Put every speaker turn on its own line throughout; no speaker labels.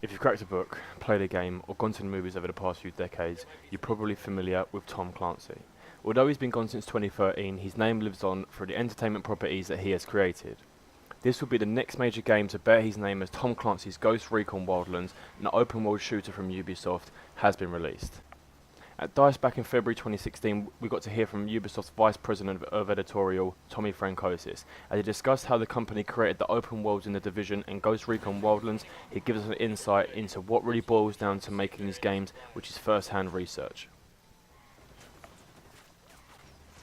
If you've cracked a book, played a game, or gone to the movies over the past few decades, you're probably familiar with Tom Clancy. Although he's been gone since 2013, his name lives on through the entertainment properties that he has created. This will be the next major game to bear his name as Tom Clancy's Ghost Recon Wildlands, an open-world shooter from Ubisoft, has been released. At DICE back in February 2016, we got to hear from Ubisoft's Vice President of Editorial, Tommy Francosis. As he discussed how the company created the open worlds in The Division and Ghost Recon Wildlands, he gives us an insight into what really boils down to making these games, which is first-hand research.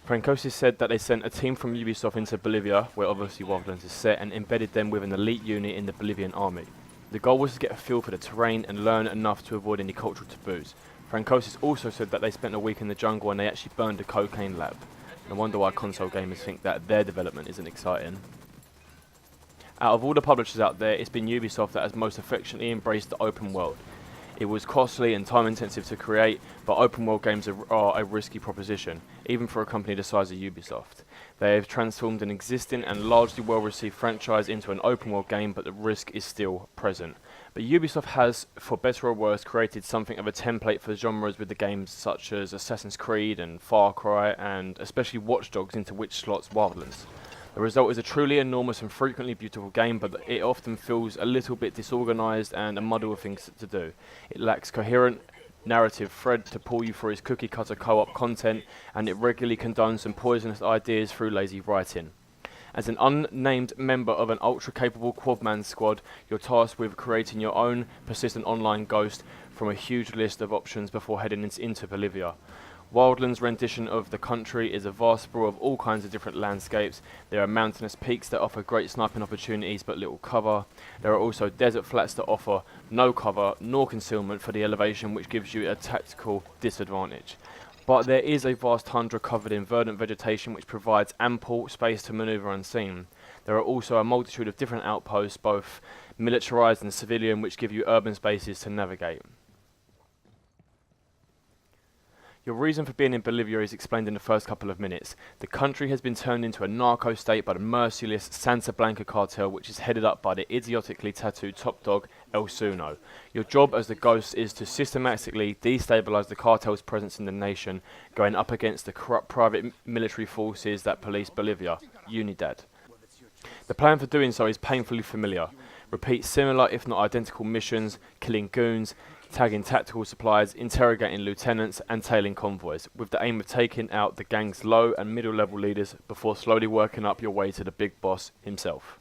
Francosis said that they sent a team from Ubisoft into Bolivia, where obviously Wildlands is set, and embedded them with an elite unit in the Bolivian army. The goal was to get a feel for the terrain and learn enough to avoid any cultural taboos. Francosis also said that they spent a week in the jungle and they actually burned a cocaine lab. No wonder why console gamers think that their development isn't exciting. Out of all the publishers out there, it's been Ubisoft that has most affectionately embraced the open world. It was costly and time intensive to create, but open world games are a risky proposition, even for a company the size of Ubisoft. They have transformed an existing and largely well received franchise into an open world game, but the risk is still present. But Ubisoft has, for better or worse, created something of a template for genres with the games such as Assassin's Creed and Far Cry, and especially Watch Dogs, into which slots Wildlands. The result is a truly enormous and frequently beautiful game, but it often feels a little bit disorganised and a muddle of things to do. It lacks coherent narrative thread to pull you through its cookie-cutter co-op content, and it regularly condones some poisonous ideas through lazy writing. As an unnamed member of an ultra-capable quad-man squad, you're tasked with creating your own persistent online ghost from a huge list of options before heading into Bolivia. Wildlands' rendition of the country is a vast sprawl of all kinds of different landscapes. There are mountainous peaks that offer great sniping opportunities but little cover. There are also desert flats that offer no cover nor concealment for the elevation, which gives you a tactical disadvantage. But there is a vast tundra covered in verdant vegetation which provides ample space to maneuver unseen. There are also a multitude of different outposts, both militarized and civilian, which give you urban spaces to navigate. Your reason for being in Bolivia is explained in the first couple of minutes. The country has been turned into a narco state by the merciless Santa Blanca cartel, which is headed up by the idiotically tattooed top dog El Suno. Your job as the Ghost is to systematically destabilize the cartel's presence in the nation, going up against the corrupt private military forces that police Bolivia, Unidad. The plan for doing so is painfully familiar. Repeat similar if not identical missions, killing goons, tagging tactical supplies, interrogating lieutenants and tailing convoys, with the aim of taking out the gang's low and middle level leaders before slowly working up your way to the big boss himself.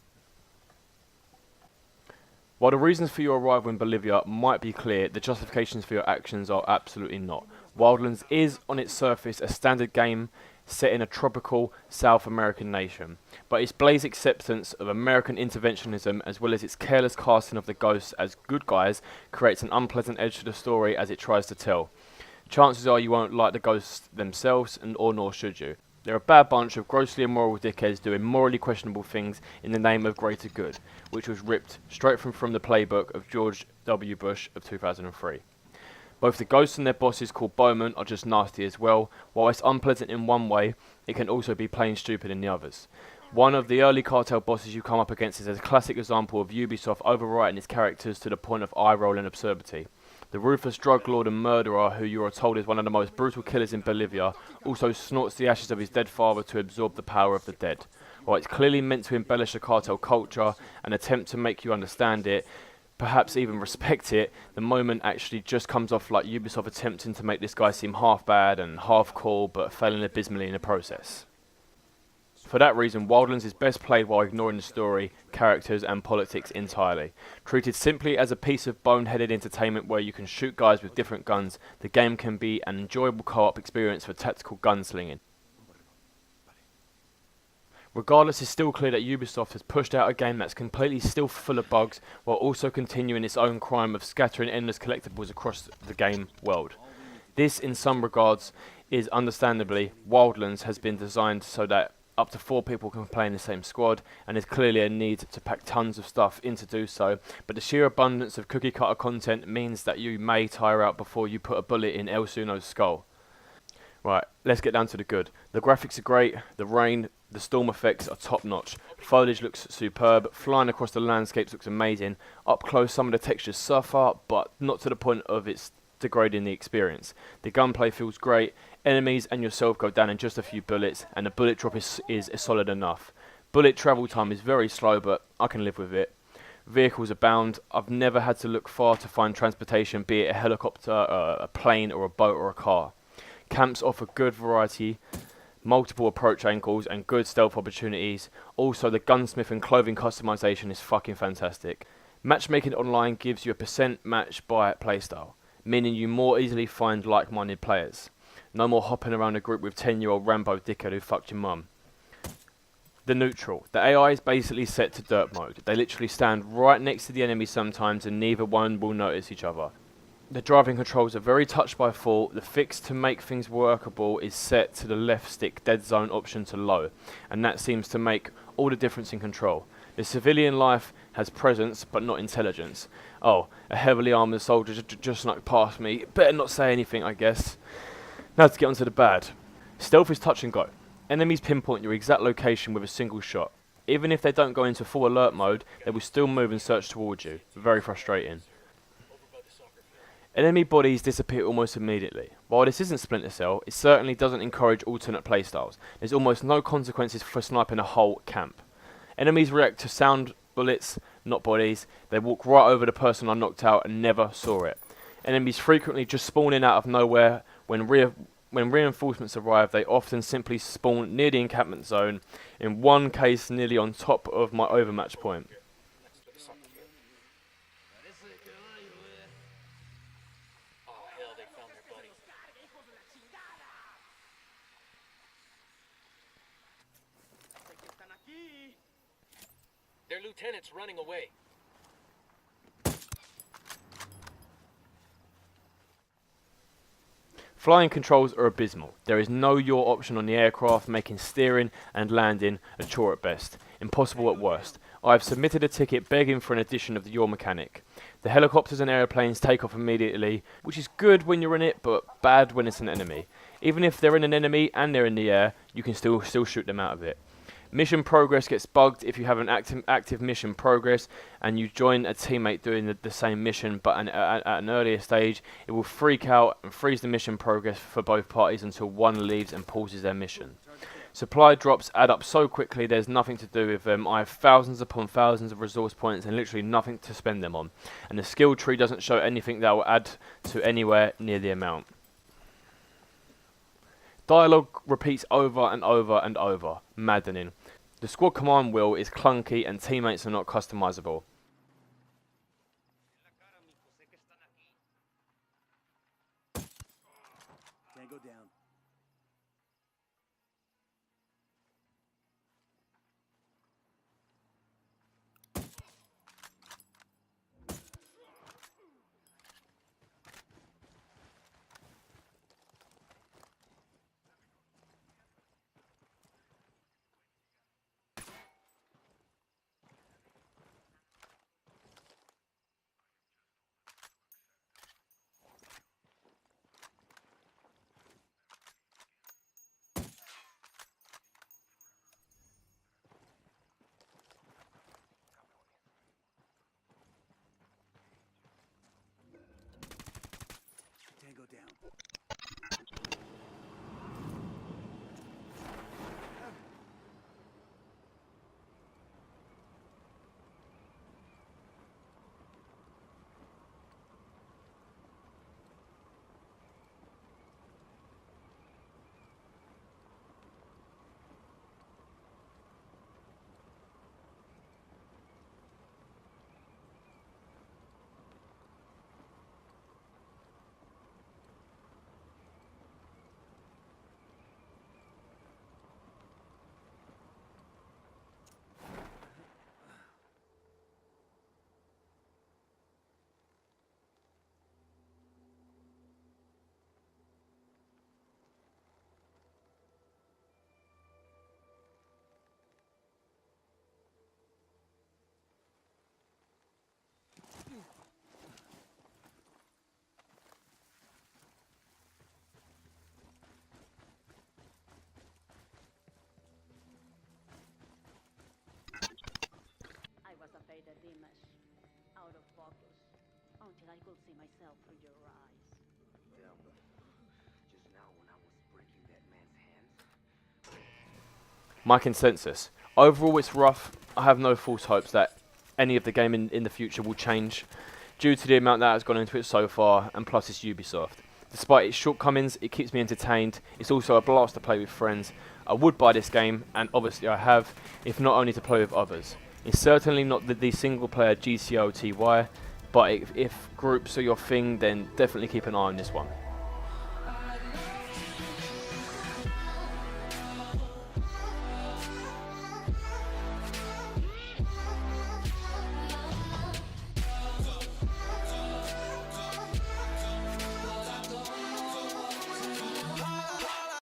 While the reasons for your arrival in Bolivia might be clear, the justifications for your actions are absolutely not. Wildlands is, on its surface, a standard game set in a tropical South American nation, but its blaze acceptance of American interventionism as well as its careless casting of the ghosts as good guys creates an unpleasant edge to the story as it tries to tell. Chances are you won't like the ghosts themselves, or nor should you. They're a bad bunch of grossly immoral dickheads doing morally questionable things in the name of greater good, which was ripped straight from the playbook of George W. Bush of 2003. Both the ghosts and their bosses called Bowman are just nasty as well. While it's unpleasant in one way, it can also be plain stupid in the others. One of the early cartel bosses you come up against is a classic example of Ubisoft overwriting its characters to the point of eye-roll and absurdity. The ruthless drug lord and murderer, who you are told is one of the most brutal killers in Bolivia, also snorts the ashes of his dead father to absorb the power of the dead. While it's clearly meant to embellish the cartel culture and attempt to make you understand it, perhaps even respect it, the moment actually just comes off like Ubisoft attempting to make this guy seem half bad and half cool, but failing abysmally in the process. For that reason, Wildlands is best played while ignoring the story, characters and politics entirely. Treated simply as a piece of boneheaded entertainment where you can shoot guys with different guns, the game can be an enjoyable co-op experience for tactical gunslinging. Regardless, it's still clear that Ubisoft has pushed out a game that's completely still full of bugs, while also continuing its own crime of scattering endless collectibles across the game world. This, in some regards, is understandably, Wildlands has been designed so that up to 4 people can play in the same squad, and there's clearly a need to pack tons of stuff in to do so, but the sheer abundance of cookie cutter content means that you may tire out before you put a bullet in El Suno's skull. Right, let's get down to the good. The graphics are great, the rain, the storm effects are top notch. Foliage looks superb, flying across the landscapes looks amazing. Up close some of the textures suffer, but not to the point of it's degrading the experience. The gunplay feels great, enemies and yourself go down in just a few bullets, and the bullet drop is solid enough. Bullet travel time is very slow, but I can live with it. Vehicles abound. I've never had to look far to find transportation, be it a helicopter, a plane or a boat or a car. Camps offer good variety, multiple approach angles and good stealth opportunities. Also, the gunsmith and clothing customization is fucking fantastic. Matchmaking online gives you a percent match by playstyle, meaning you more easily find like-minded players. No more hopping around a group with 10-year-old Rambo dickhead who fucked your mum. The neutral. The AI is basically set to dirt mode. They literally stand right next to the enemy sometimes and neither one will notice each other. The driving controls are very touch by fault. The fix to make things workable is set to the left stick dead zone option to low, and that seems to make all the difference in control. The civilian life has presence but not intelligence. Oh, a heavily armoured soldier just snuck past me. Better not say anything, I guess. Now to get onto the bad. Stealth is touch and go. Enemies pinpoint your exact location with a single shot. Even if they don't go into full alert mode, they will still move and search towards you. Very frustrating. Enemy bodies disappear almost immediately. While this isn't Splinter Cell, it certainly doesn't encourage alternate playstyles. There's almost no consequences for sniping a whole camp. Enemies react to sound bullets, not bodies. They walk right over the person I knocked out and never saw it. Enemies frequently just spawn in out of nowhere. When reinforcements arrive, they often simply spawn near the encampment zone, in one case nearly on top of my overmatch point.
Their lieutenant's running away.
Flying controls are abysmal. There is no yaw option on the aircraft, making steering and landing a chore at best, impossible at worst. I have submitted a ticket begging for an addition of the yaw mechanic. The helicopters and aeroplanes take off immediately, which is good when you're in it, but bad when it's an enemy. Even if they're in an enemy and they're in the air, you can still shoot them out of it. Mission progress gets bugged if you have an active mission progress and you join a teammate doing the same mission, but at an earlier stage, it will freak out and freeze the mission progress for both parties until one leaves and pauses their mission. Supply drops add up so quickly there's nothing to do with them. I have thousands upon thousands of resource points and literally nothing to spend them on. And the skill tree doesn't show anything that will add to anywhere near the amount. Dialogue repeats over and over and over. Maddening. The squad command wheel is clunky and teammates are not customizable.
Can't go down. until I could see myself through your eyes.
Thelma, just now when I was breaking that man's hands,
My consensus. Overall, it's rough. I have no false hopes that any of the game in the future will change due to the amount that has gone into it so far, and plus it's Ubisoft. Despite its shortcomings, it keeps me entertained. It's also a blast to play with friends. I would buy this game, and obviously I have, if not only to play with others. It's certainly not the single-player GCOTY, but if groups are your thing, then definitely keep an eye on this one.